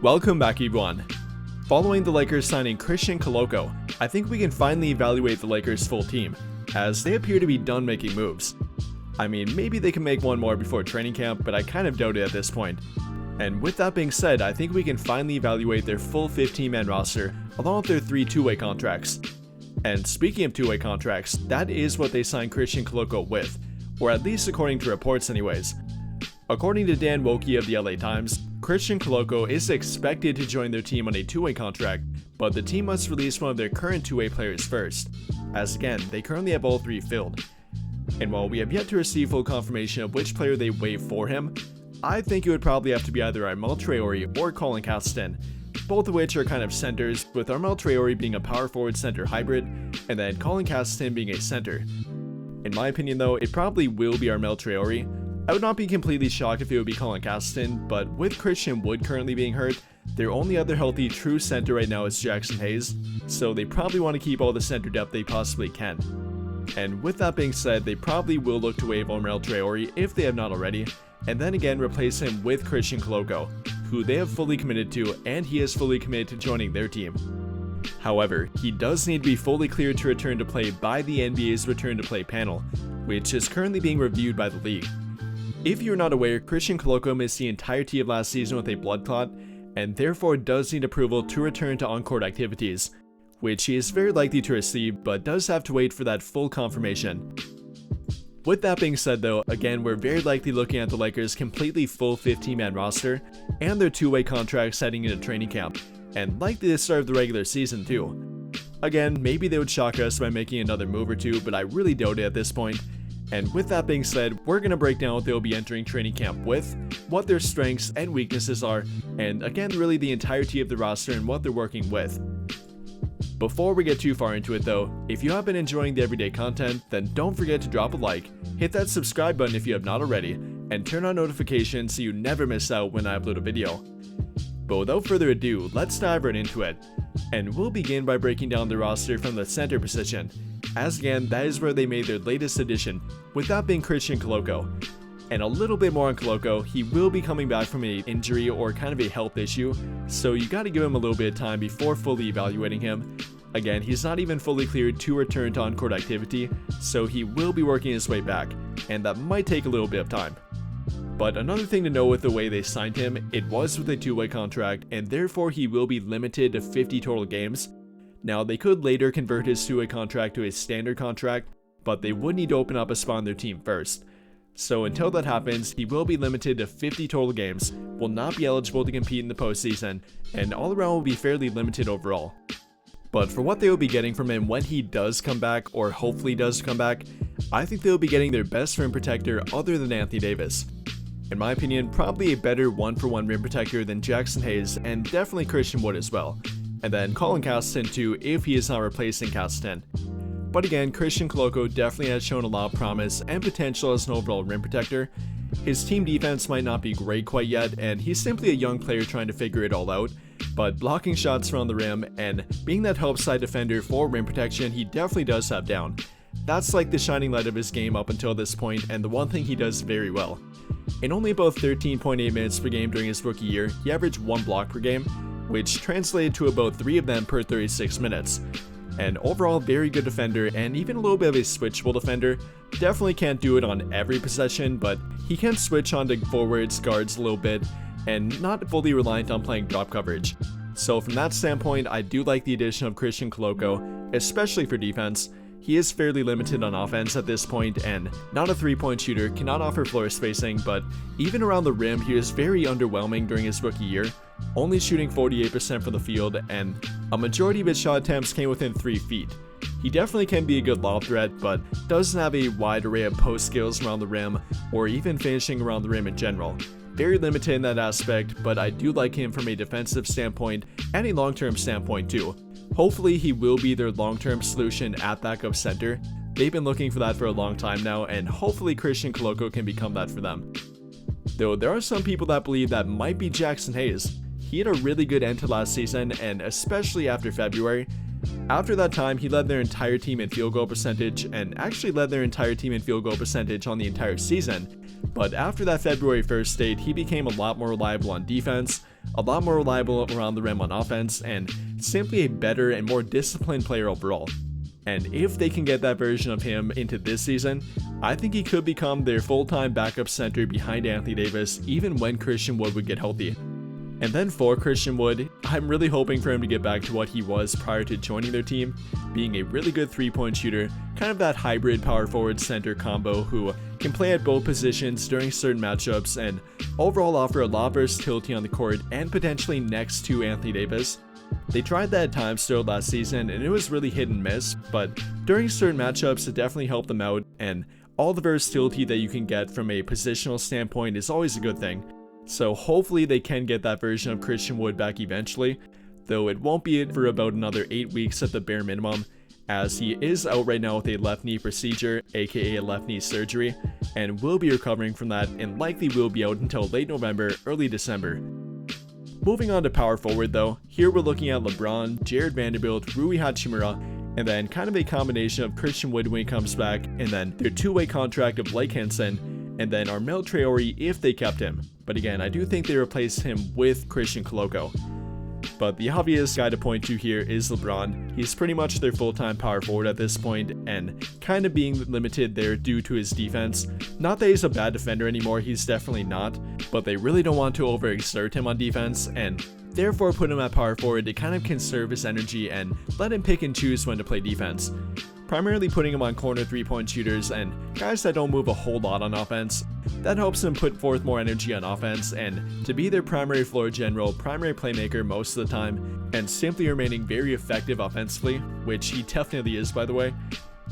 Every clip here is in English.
Welcome back everyone. Following the Lakers signing Christian Koloko, I think we can finally evaluate the Lakers' full team, as they appear to be done making moves. I mean, maybe they can make one more before training camp, but I kind of doubt it at this point. And with that being said, I think we can finally evaluate their full 15-man roster, along with their 3 two-way contracts. And speaking of two-way contracts, that is what they signed Christian Koloko with, or at least according to reports anyways. According to Dan Woke of the LA Times, Christian Koloko is expected to join their team on a two-way contract, but the team must release one of their current two-way players first, as again, they currently have all 3 filled. And while we have yet to receive full confirmation of which player they waive for him, I think it would probably have to be either Armel Traore or Colin Castleton, both of which are kind of centers, with Armel Traore being a power forward center hybrid, and then Colin Castleton being a center. In my opinion though, it probably will be Armel Traore. I would not be completely shocked if it would be Colin Castleton, but with Christian Wood currently being hurt, their only other healthy true center right now is Jackson Hayes, so they probably want to keep all the center depth they possibly can. And with that being said, they probably will look to waive Armel Traore if they have not already, and then again replace him with Christian Koloko, who they have fully committed to, and he is fully committed to joining their team. However, he does need to be fully cleared to return to play by the NBA's return to play panel, which is currently being reviewed by the league. If you're not aware, Christian Koloko missed the entirety of last season with a blood clot, and therefore does need approval to return to on-court activities, which he is very likely to receive, but does have to wait for that full confirmation. With that being said though, again we're very likely looking at the Lakers' completely full 15-man roster, and their two-way contracts heading into training camp, and likely to start the regular season too. Again, maybe they would shock us by making another move or two, but I really doubt it at this point. And with that being said, we're going to break down what they'll be entering training camp with, what their strengths and weaknesses are, and again really the entirety of the roster and what they're working with. Before we get too far into it though, if you have been enjoying the everyday content, then don't forget to drop a like, hit that subscribe button if you have not already, and turn on notifications so you never miss out when I upload a video. But without further ado, let's dive right into it, and we'll begin by breaking down the roster from the center position, as again that is where they made their latest addition, with that being Christian Koloko. And a little bit more on Koloko, he will be coming back from an injury or kind of a health issue, so you gotta give him a little bit of time before fully evaluating him. Again, he's not even fully cleared to return to on-court activity, so he will be working his way back, and that might take a little bit of time. But another thing to know with the way they signed him, it was with a two-way contract, and therefore he will be limited to 50 total games. Now, they could later convert his two-way contract to a standard contract, but they would need to open up a spot on their team first. So until that happens, he will be limited to 50 total games, will not be eligible to compete in the postseason, and all around will be fairly limited overall. But for what they will be getting from him when he does come back, or hopefully does come back, I think they will be getting their best rim protector other than Anthony Davis. In my opinion, probably a better one-for-one rim protector than Jackson Hayes, and definitely Christian Wood as well. And then Colin Castleton too, if he is not replacing Castleton. But again, Christian Koloko definitely has shown a lot of promise and potential as an overall rim protector. His team defense might not be great quite yet, and he's simply a young player trying to figure it all out, but blocking shots around the rim and being that help side defender for rim protection, he definitely does have down. That's like the shining light of his game up until this point, and the one thing he does very well. In only about 13.8 minutes per game during his rookie year, he averaged 1 block per game, which translated to about 3 of them per 36 minutes. And overall, very good defender, and even a little bit of a switchable defender. Definitely can't do it on every possession, but he can switch onto forwards, guards a little bit, and not fully reliant on playing drop coverage. So from that standpoint, I do like the addition of Christian Koloko, especially for defense. He is fairly limited on offense at this point, and not a three-point shooter, cannot offer floor spacing, but even around the rim, he was very underwhelming during his rookie year, only shooting 48% from the field, and a majority of his shot attempts came within 3 feet. He definitely can be a good lob threat, but doesn't have a wide array of post skills around the rim, or even finishing around the rim in general. Very limited in that aspect, but I do like him from a defensive standpoint, and a long-term standpoint too. Hopefully he will be their long-term solution at backup center. They've been looking for that for a long time now, and hopefully Christian Koloko can become that for them. Though there are some people that believe that might be Jackson Hayes. He had a really good end to last season, and especially after February. After that time, he led their entire team in field goal percentage, and actually led their entire team in field goal percentage on the entire season. But after that February 1st date, he became a lot more reliable on defense, a lot more reliable around the rim on offense, and simply a better and more disciplined player overall. And if they can get that version of him into this season, I think he could become their full-time backup center behind Anthony Davis even when Christian Wood would get healthy. And then for Christian Wood, I'm really hoping for him to get back to what he was prior to joining their team, being a really good three-point shooter, kind of that hybrid power forward center combo who can play at both positions during certain matchups and overall offer a lot of versatility on the court and potentially next to Anthony Davis. They tried that at times throughout last season and it was really hit and miss, but during certain matchups it definitely helped them out, and all the versatility that you can get from a positional standpoint is always a good thing. So hopefully they can get that version of Christian Wood back eventually, though it won't be for about another 8 weeks at the bare minimum, as he is out right now with a left knee procedure, aka left knee surgery, and will be recovering from that and likely will be out until late November, early December. Moving on to power forward though, here we're looking at LeBron, Jared Vanderbilt, Rui Hachimura, and then kind of a combination of Christian Wood when he comes back, and then their two-way contract of Blake Henson, and then Armel Traore if they kept him. But again, I do think they replaced him with Christian Koloko. But the obvious guy to point to here is LeBron. He's pretty much their full-time power forward at this point, and kind of being limited there due to his defense. Not that he's a bad defender anymore, he's definitely not, but they really don't want to overexert him on defense, and therefore put him at power forward to kind of conserve his energy and let him pick and choose when to play defense. Primarily putting him on corner three-point shooters and guys that don't move a whole lot on offense. That helps him put forth more energy on offense and to be their primary floor general, primary playmaker most of the time, and simply remaining very effective offensively, which he definitely is by the way.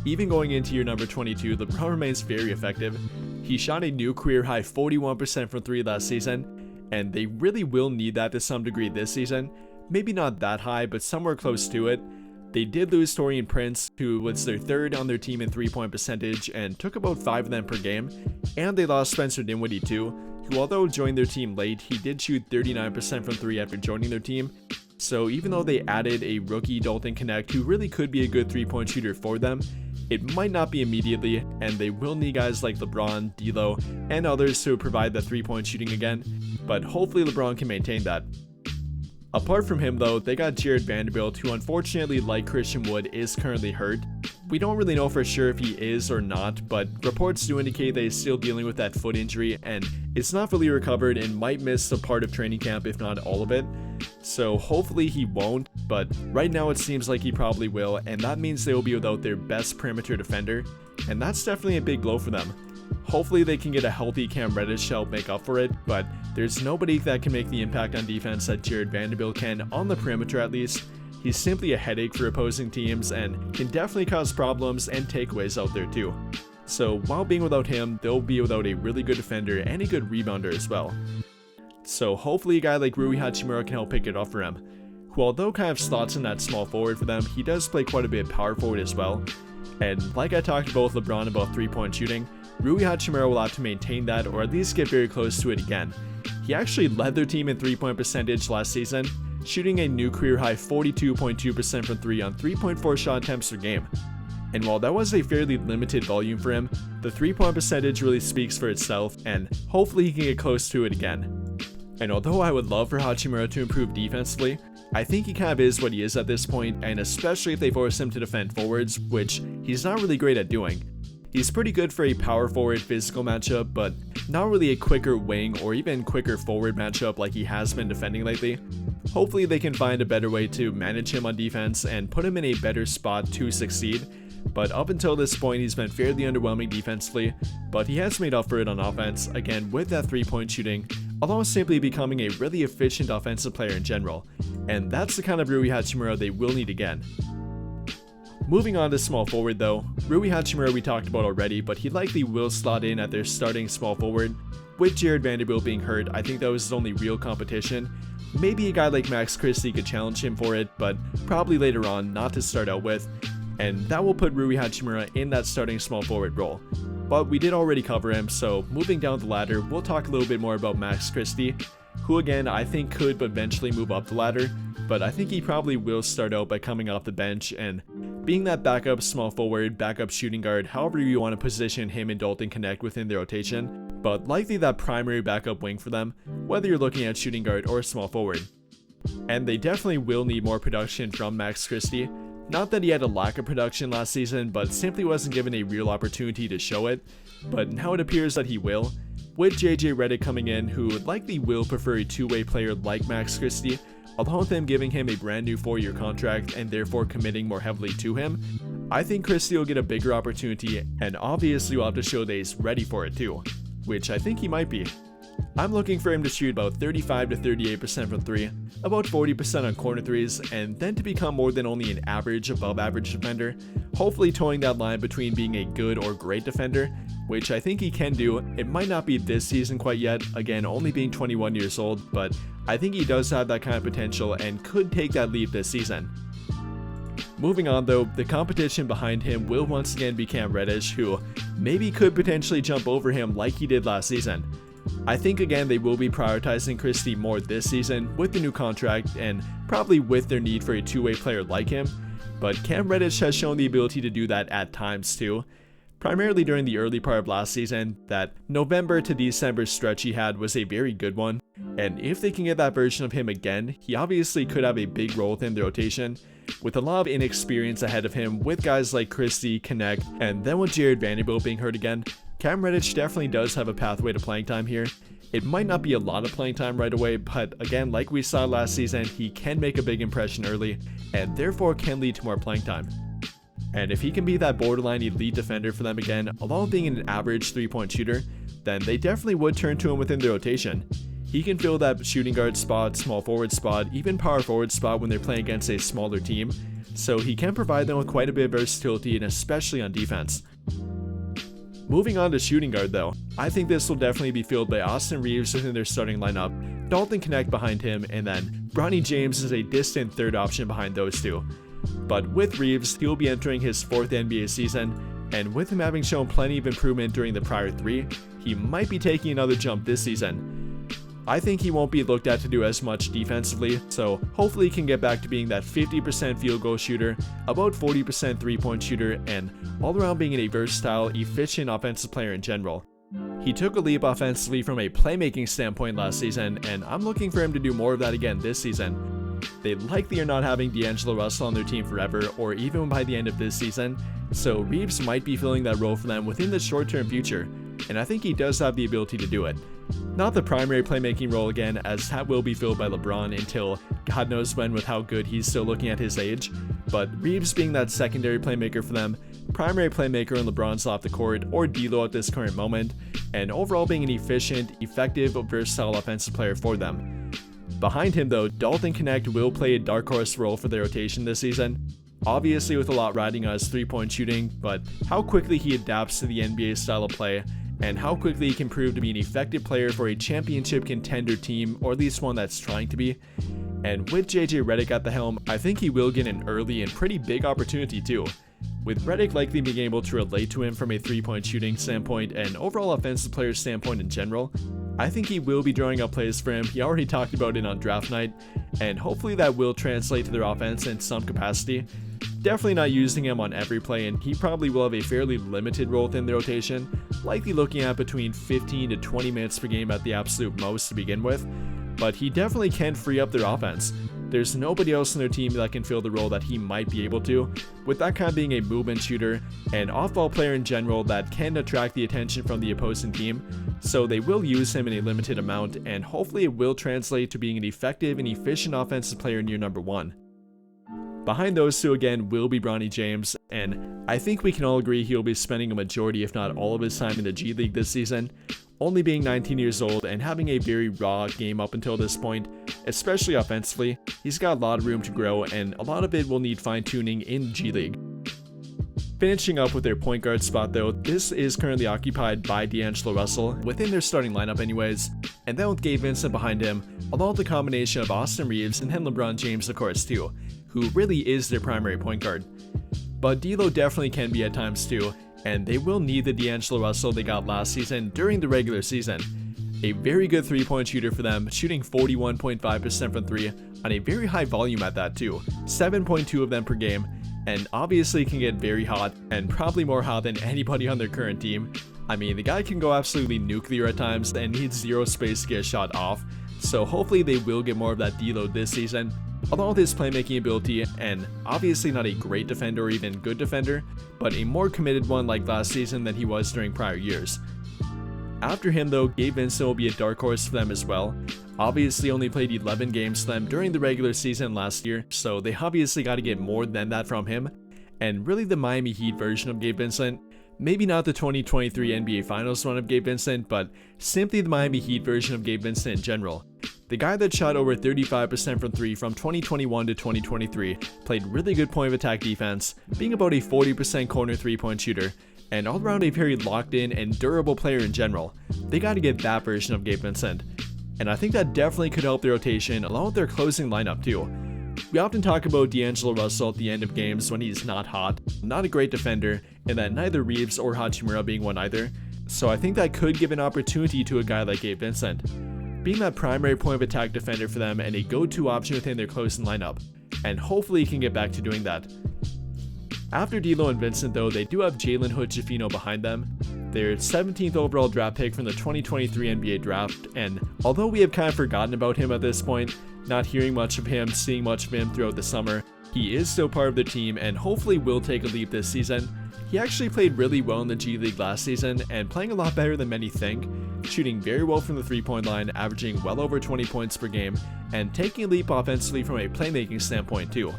Even going into year number 22, LeBron remains very effective. He shot a new career high 41% from 3 last season, and they really will need that to some degree this season. Maybe not that high, but somewhere close to it. They did lose Taurean Prince, who was their third on their team in three-point percentage and took about 5 of them per game, and they lost Spencer Dinwiddie too, who although joined their team late, he did shoot 39% from 3 after joining their team. So even though they added a rookie Dalton Knecht who really could be a good three-point shooter for them, it might not be immediately, and they will need guys like LeBron, D'Lo, and others to provide the three-point shooting again, but hopefully LeBron can maintain that. Apart from him though, they got Jared Vanderbilt, who unfortunately, like Christian Wood, is currently hurt. We don't really know for sure if he is or not, but reports do indicate that he's still dealing with that foot injury and it's not fully recovered and might miss a part of training camp if not all of it. So hopefully he won't, but right now it seems like he probably will, and that means they will be without their best perimeter defender, and that's definitely a big blow for them. Hopefully they can get a healthy Cam Reddish to help make up for it, but there's nobody that can make the impact on defense that Jared Vanderbilt can, on the perimeter at least. He's simply a headache for opposing teams and can definitely cause problems and takeaways out there too. So while being without him, they'll be without a really good defender and a good rebounder as well. So hopefully a guy like Rui Hachimura can help pick it up for him, who although kind of slots in that small forward for them, he does play quite a bit power forward as well. And like I talked about with LeBron about three-point shooting, Rui Hachimura will have to maintain that or at least get very close to it again. He actually led their team in three-point percentage last season, shooting a new career high 42.2% from 3 on 3.4 shot attempts per game. And while that was a fairly limited volume for him, the three-point percentage really speaks for itself, and hopefully he can get close to it again. And although I would love for Hachimura to improve defensively, I think he kind of is what he is at this point, and especially if they force him to defend forwards, which he's not really great at doing. He's pretty good for a power forward physical matchup, but not really a quicker wing or even quicker forward matchup like he has been defending lately. Hopefully they can find a better way to manage him on defense and put him in a better spot to succeed, but up until this point he's been fairly underwhelming defensively, but he has made up for it on offense, again with that three-point shooting, along with simply becoming a really efficient offensive player in general, and that's the kind of Rui Hachimura they will need again. Moving on to small forward though, Rui Hachimura we talked about already, but he likely will slot in at their starting small forward. With Jared Vanderbilt being hurt, I think that was his only real competition. Maybe a guy like Max Christie could challenge him for it, but probably later on, not to start out with, and that will put Rui Hachimura in that starting small forward role. But we did already cover him, so moving down the ladder, we'll talk a little bit more about Max Christie, who again I think could eventually move up the ladder, but I think he probably will start out by coming off the bench and being that backup small forward, backup shooting guard, however you want to position him and Dalton Connect within their rotation, but likely that primary backup wing for them, whether you're looking at shooting guard or small forward. And they definitely will need more production from Max Christie. Not that he had a lack of production last season, but simply wasn't given a real opportunity to show it, but now it appears that he will. With JJ Redick coming in, who likely will prefer a two-way player like Max Christie, along with them giving him a brand new 4-year contract and therefore committing more heavily to him, I think Christie will get a bigger opportunity, and obviously will have to show that he's ready for it too, which I think he might be. I'm looking for him to shoot about 35 to 38% from 3, about 40% on corner threes, and then to become more than only an average, above average defender, hopefully towing that line between being a good or great defender, which I think he can do. It might not be this season quite yet, again only being 21 years old, but I think he does have that kind of potential and could take that leap this season. Moving on though, the competition behind him will once again be Cam Reddish, who maybe could potentially jump over him like he did last season. I think again they will be prioritizing Christie more this season with the new contract and probably with their need for a two-way player like him, but Cam Reddish has shown the ability to do that at times too. Primarily during the early part of last season, that November to December stretch he had was a very good one, and if they can get that version of him again, he obviously could have a big role within the rotation, with a lot of inexperience ahead of him with guys like Christie, Connect, and then with Jared Vanderbilt being hurt again. Cam Reddish definitely does have a pathway to playing time here. It might not be a lot of playing time right away, but again, like we saw last season, he can make a big impression early, and therefore can lead to more playing time. And if he can be that borderline elite defender for them again, along with being an average 3-point shooter, then they definitely would turn to him within their rotation. He can fill that shooting guard spot, small forward spot, even power forward spot when they're playing against a smaller team, so he can provide them with quite a bit of versatility, and especially on defense. Moving on to shooting guard though, I think this will definitely be filled by Austin Reeves within their starting lineup, Dalton Connect behind him, and then Bronny James is a distant third option behind those two. But with Reeves, he will be entering his 4th NBA season, and with him having shown plenty of improvement during the prior 3, he might be taking another jump this season. I think he won't be looked at to do as much defensively, so hopefully he can get back to being that 50% field goal shooter, about 40% 3-point shooter, and all around being a versatile, efficient offensive player in general. He took a leap offensively from a playmaking standpoint last season, and I'm looking for him to do more of that again this season. They likely are not having DAngelo Russell on their team forever, or even by the end of this season, so Reeves might be filling that role for them within the short-term future, and I think he does have the ability to do it. Not the primary playmaking role again, as that will be filled by LeBron until God knows when with how good he's still looking at his age, but Reeves being that secondary playmaker for them, primary playmaker when LeBron's off the court or D'Lo at this current moment, and overall being an efficient, effective, versatile offensive player for them. Behind him though, Dalton Connect will play a dark horse role for their rotation this season, obviously with a lot riding on his 3-point shooting, but how quickly he adapts to the NBA style of play, and how quickly he can prove to be an effective player for a championship contender team, or at least one that's trying to be. And with JJ Redick at the helm, I think he will get an early and pretty big opportunity too, with Redick likely being able to relate to him from a 3-point shooting standpoint and overall offensive player standpoint in general. I think he will be drawing up plays for him. He already talked about it on draft night, and hopefully that will translate to their offense in some capacity. Definitely not using him on every play, and he probably will have a fairly limited role within the rotation, likely looking at between 15 to 20 minutes per game at the absolute most to begin with, but he definitely can free up their offense. There's nobody else in their team that can fill the role that he might be able to, with that kind of being a movement shooter and off-ball player in general that can attract the attention from the opposing team, so they will use him in a limited amount, and hopefully it will translate to being an effective and efficient offensive player near number 1. Behind those two again will be Bronny James, and I think we can all agree he'll be spending a majority if not all of his time in the G League this season, only being 19 years old and having a very raw game up until this point, especially offensively. He's got a lot of room to grow, and a lot of it will need fine-tuning in G League. Finishing up with their point guard spot though, this is currently occupied by DAngelo Russell, within their starting lineup anyways, and then with Gabe Vincent behind him, along with the combination of Austin Reeves and then LeBron James of course too, who really is their primary point guard. But D'Lo definitely can be at times too, and they will need the DAngelo Russell they got last season during the regular season. A very good 3-point shooter for them, shooting 41.5% from 3 on a very high volume at that too, 7.2 of them per game, and obviously can get very hot, and probably more hot than anybody on their current team. I mean, the guy can go absolutely nuclear at times and needs zero space to get a shot off, so hopefully they will get more of that deload this season. Along with his playmaking ability, and obviously not a great defender or even good defender, but a more committed one like last season than he was during prior years. After him though, Gabe Vincent will be a dark horse for them as well. Obviously only played 11 games for them during the regular season last year, so they obviously got to get more than that from him. And really the Miami Heat version of Gabe Vincent, maybe not the 2023 NBA Finals run of Gabe Vincent, but simply the Miami Heat version of Gabe Vincent in general. The guy that shot over 35% from 3 from 2021 to 2023, played really good point of attack defense, being about a 40% corner 3-point shooter, and all around a very locked in and durable player in general. They gotta get that version of Gabe Vincent. And I think that definitely could help their rotation along with their closing lineup too. We often talk about DAngelo Russell at the end of games when he's not hot, not a great defender, and that neither Reeves or Hachimura being one either, so I think that could give an opportunity to a guy like Gabe Vincent, being that primary point of attack defender for them and a go-to option within their closing lineup, and hopefully he can get back to doing that. After D'Lo and Vincent though, they do have Jalen Hood-Schifino behind them, their 17th overall draft pick from the 2023 NBA draft, and although we have kind of forgotten about him at this point, not hearing much of him, seeing much of him throughout the summer, he is still part of the team and hopefully will take a leap this season. He actually played really well in the G League last season and playing a lot better than many think, shooting very well from the 3-point line, averaging well over 20 points per game, and taking a leap offensively from a playmaking standpoint too.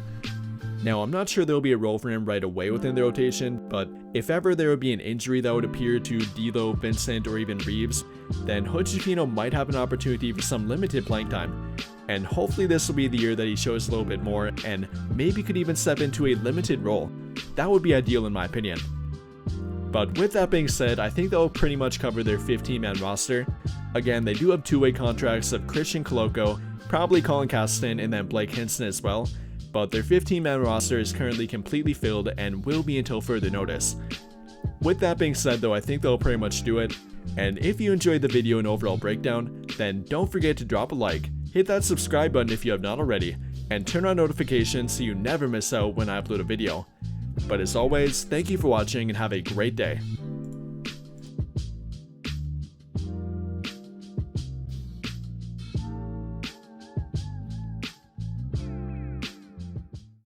Now, I'm not sure there will be a role for him right away within the rotation, but if ever there would be an injury that would appear to D'Lo, Vincent, or even Reeves, then Hood-Schifino might have an opportunity for some limited playing time. And hopefully this will be the year that he shows a little bit more and maybe could even step into a limited role. That would be ideal in my opinion. But with that being said, I think that will pretty much cover their 15-man roster. Again, they do have two-way contracts of Christian Koloko, probably Colin Caston, and then Blake Hinson as well. But their 15-man roster is currently completely filled and will be until further notice. With that being said though, I think that'll pretty much do it. And if you enjoyed the video and overall breakdown, then don't forget to drop a like, hit that subscribe button if you have not already, and turn on notifications so you never miss out when I upload a video. But as always, thank you for watching and have a great day.